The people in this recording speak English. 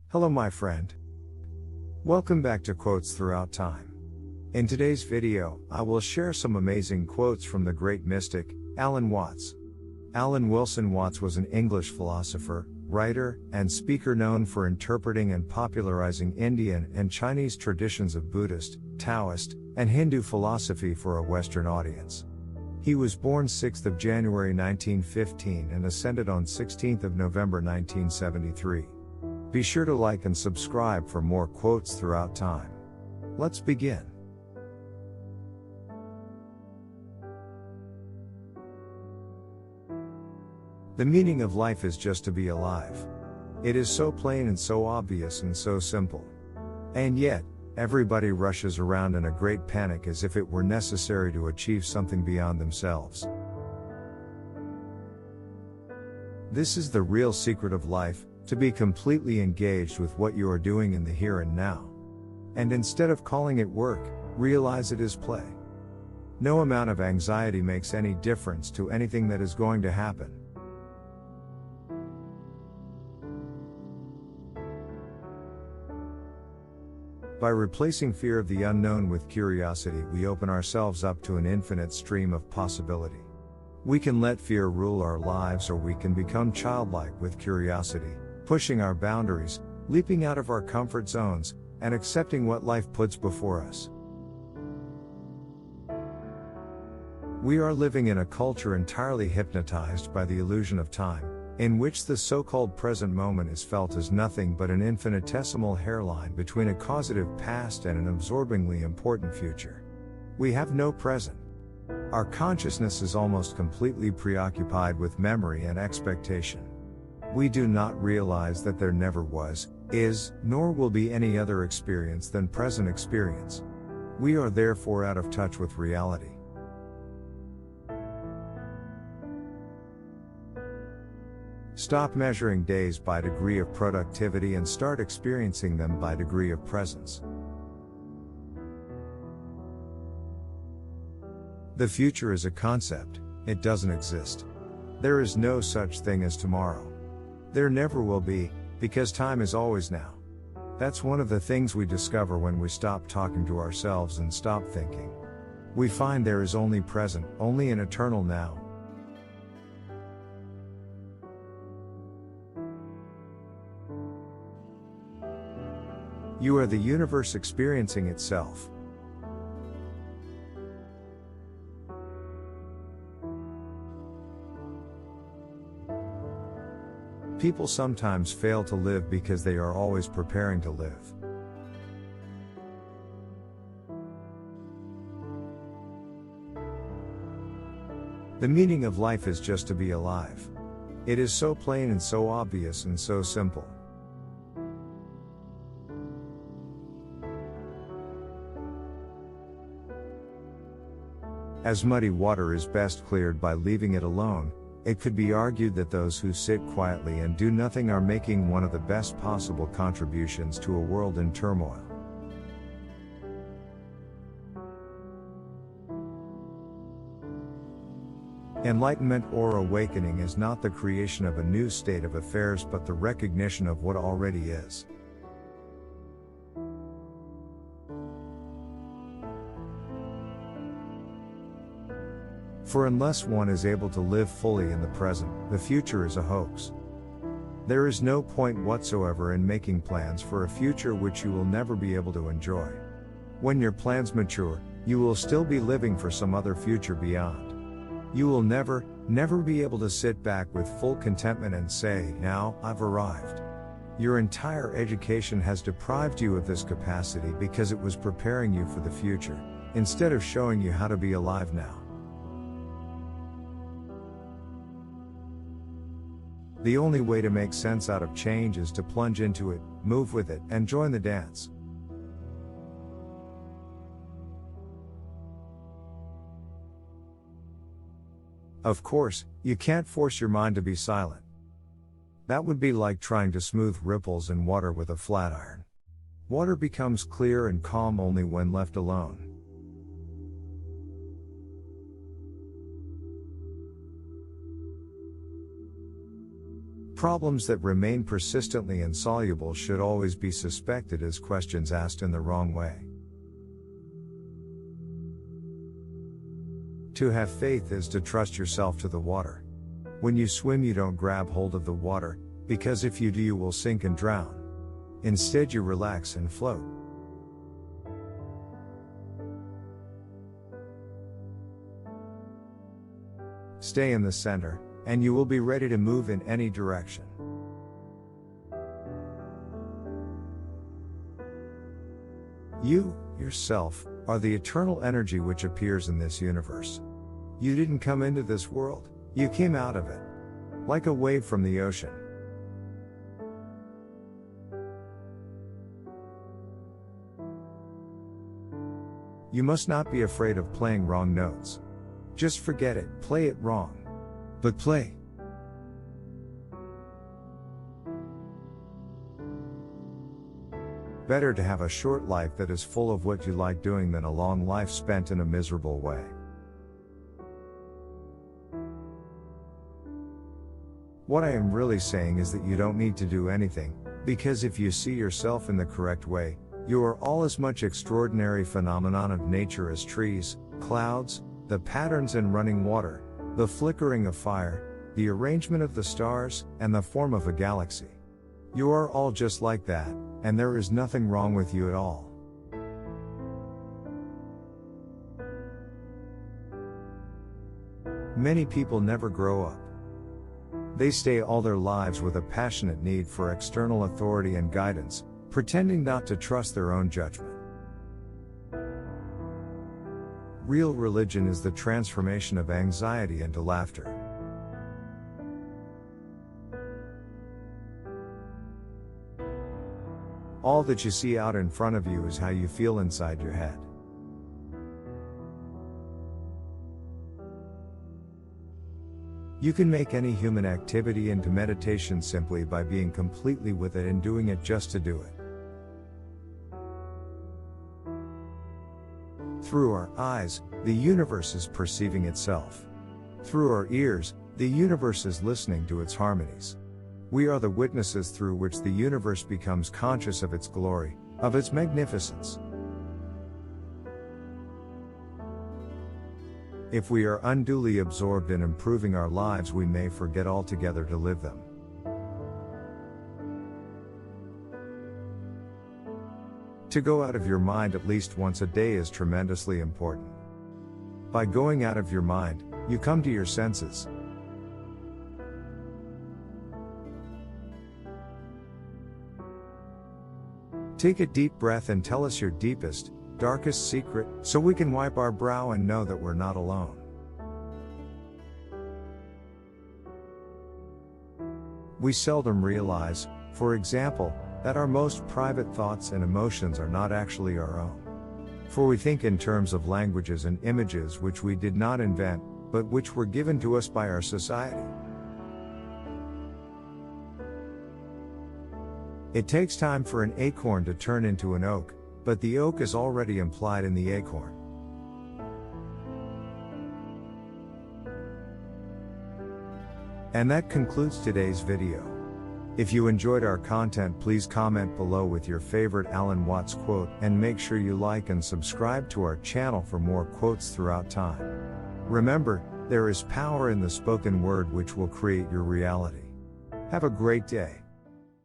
Hello my friend. Welcome back to Quotes Throughout Time. In today's video, I will share some amazing quotes from the great mystic, Alan Watts. Alan Wilson Watts was an English philosopher, writer, and speaker known for interpreting and popularizing Indian and Chinese traditions of Buddhist, Taoist, and Hindu philosophy for a Western audience. He was born 6th of January 1915 and ascended on 16th of November 1973. Be sure to like and subscribe for more quotes throughout time. Let's begin. The meaning of life is just to be alive. It is so plain and so obvious and so simple. And yet, everybody rushes around in a great panic as if it were necessary to achieve something beyond themselves. This is the real secret of life, to be completely engaged with what you are doing in the here and now. And instead of calling it work, realize it is play. No amount of anxiety makes any difference to anything that is going to happen. By replacing fear of the unknown with curiosity, we open ourselves up to an infinite stream of possibility. We can let fear rule our lives, or we can become childlike with curiosity, pushing our boundaries, leaping out of our comfort zones, and accepting what life puts before us. We are living in a culture entirely hypnotized by the illusion of time, in which the so-called present moment is felt as nothing but an infinitesimal hairline between a causative past and an absorbingly important future. We have no present. Our consciousness is almost completely preoccupied with memory and expectation. We do not realize that there never was, is, nor will be any other experience than present experience. We are therefore out of touch with reality. Stop measuring days by degree of productivity and start experiencing them by degree of presence. The future is a concept, it doesn't exist. There is no such thing as tomorrow. There never will be, because time is always now. That's one of the things we discover when we stop talking to ourselves and stop thinking. We find there is only present, only an eternal now. You are the universe experiencing itself. People sometimes fail to live because they are always preparing to live. The meaning of life is just to be alive. It is so plain and so obvious and so simple. As muddy water is best cleared by leaving it alone, it could be argued that those who sit quietly and do nothing are making one of the best possible contributions to a world in turmoil. Enlightenment or awakening is not the creation of a new state of affairs but the recognition of what already is. For unless one is able to live fully in the present, the future is a hoax. There is no point whatsoever in making plans for a future which you will never be able to enjoy. When your plans mature, you will still be living for some other future beyond. You will never be able to sit back with full contentment and say, "Now, I've arrived." Your entire education has deprived you of this capacity because it was preparing you for the future, instead of showing you how to be alive now. The only way to make sense out of change is to plunge into it, move with it, and join the dance. Of course, you can't force your mind to be silent. That would be like trying to smooth ripples in water with a flat iron. Water becomes clear and calm only when left alone. Problems that remain persistently insoluble should always be suspected as questions asked in the wrong way. To have faith is to trust yourself to the water. When you swim, you don't grab hold of the water, because if you do, you will sink and drown. Instead, you relax and float. Stay in the center, and you will be ready to move in any direction. You, yourself, are the eternal energy which appears in this universe. You didn't come into this world, you came out of it. Like a wave from the ocean. You must not be afraid of playing wrong notes. Just forget it, play it wrong. But play. Better to have a short life that is full of what you like doing than a long life spent in a miserable way. What I am really saying is that you don't need to do anything, because if you see yourself in the correct way, you are all as much extraordinary phenomenon of nature as trees, clouds, the patterns in running water, the flickering of fire, the arrangement of the stars, and the form of a galaxy. You are all just like that, and there is nothing wrong with you at all. Many people never grow up. They stay all their lives with a passionate need for external authority and guidance, pretending not to trust their own judgment. Real religion is the transformation of anxiety into laughter. All that you see out in front of you is how you feel inside your head. You can make any human activity into meditation simply by being completely with it and doing it just to do it. Through our eyes, the universe is perceiving itself. Through our ears, the universe is listening to its harmonies. We are the witnesses through which the universe becomes conscious of its glory, of its magnificence. If we are unduly absorbed in improving our lives, we may forget altogether to live them. To go out of your mind at least once a day is tremendously important. By going out of your mind, you come to your senses. Take a deep breath and tell us your deepest, darkest secret, so we can wipe our brow and know that we're not alone. We seldom realize, for example, that our most private thoughts and emotions are not actually our own. For we think in terms of languages and images which we did not invent, but which were given to us by our society. It takes time for an acorn to turn into an oak, but the oak is already implied in the acorn. And that concludes today's video. If you enjoyed our content, please comment below with your favorite Alan Watts quote, and make sure you like and subscribe to our channel for more quotes throughout time. Remember, there is power in the spoken word which will create your reality. Have a great day.